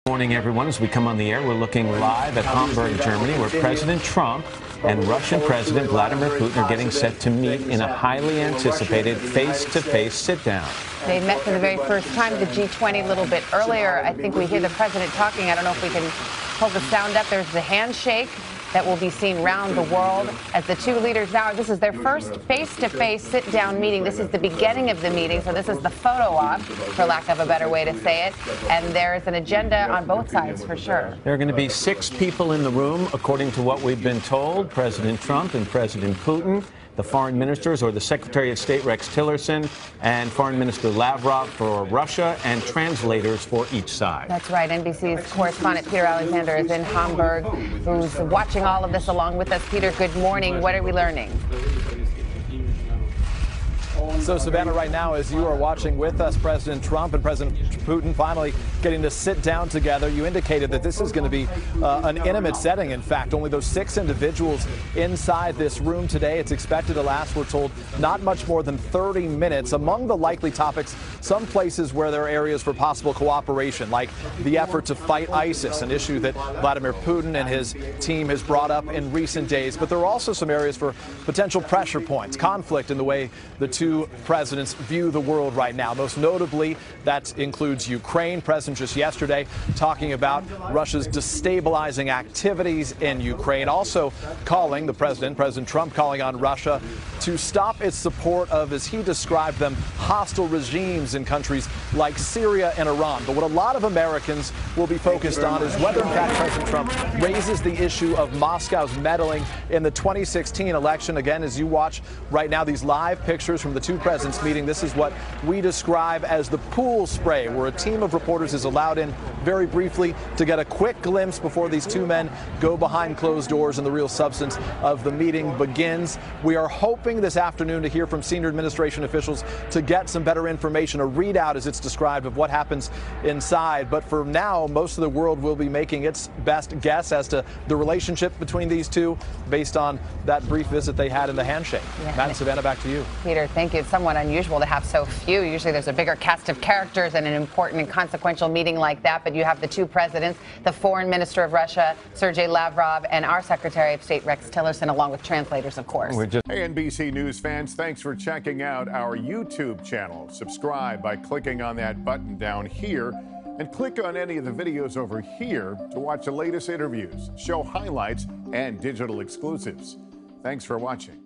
Morning, everyone. As we come on the air, we're looking live at Hamburg, Germany, where President Trump and Russian President Vladimir Putin are getting set to meet in a highly anticipated face-to-face sit-down. They met for the very first time, the G20, a little bit earlier. I think we hear the president talking. I don't know if we can pull the sound up. There's the handshake that will be seen around the world as the two leaders now. This is their first face-to-face sit-down meeting. This is the beginning of the meeting, so this is the photo op, for lack of a better way to say it. And there's an agenda on both sides, for sure. There are going to be 6 people in the room, according to what we've been told. President Trump and President Putin, the foreign ministers, or the Secretary of State Rex Tillerson, and Foreign Minister Lavrov for Russia, and translators for each side. That's right. NBC's correspondent Peter Alexander is in Hamburg, who's watching all of this along with us. Peter, good morning. What are we learning? So, Savannah, right now, as you are watching with us, President Trump and President Putin finally getting to sit down together. You indicated that this is going to be an intimate setting. In fact, only those 6 individuals inside this room today. It's expected to last, we're told, not much more than 30 minutes. Among the likely topics, some places where there are areas for possible cooperation, like the effort to fight ISIS, an issue that Vladimir Putin and his team has brought up in recent days. But there are also some areas for potential pressure points, conflict in the way the two presidents view the world right now. Most notably, that includes Ukraine. President just yesterday talking about Russia's destabilizing activities in Ukraine. Also calling President Trump calling on Russia to stop its support of, as he described them, hostile regimes in countries like Syria and Iran. But what a lot of Americans will be focused on is whether, in fact, President Trump raises the issue of Moscow's meddling in the 2016 election. Again, as you watch right now these live pictures from the two presidents meeting, this is what we describe as the pool spray, where a team of reporters is allowed in very briefly to get a quick glimpse before these two men go behind closed doors and the real substance of the meeting begins. We are hoping this afternoon to hear from senior administration officials to get some better information, a readout as it's described of what happens inside. But for now, most of the world will be making its best guess as to the relationship between these two based on that brief visit they had in the handshake. Yeah. Matt and Savannah, back to you. Peter, thank you. It's somewhat unusual to have so few. Usually there's a bigger cast of characters in an important and consequential meeting like that. But you have the two presidents, the foreign minister of Russia, Sergei Lavrov, and our Secretary of State, Rex Tillerson, along with translators, of course. Hey, NBC News fans, thanks for checking out our YouTube channel. Subscribe by clicking on that button down here, and click on any of the videos over here to watch the latest interviews, show highlights, and digital exclusives. Thanks for watching.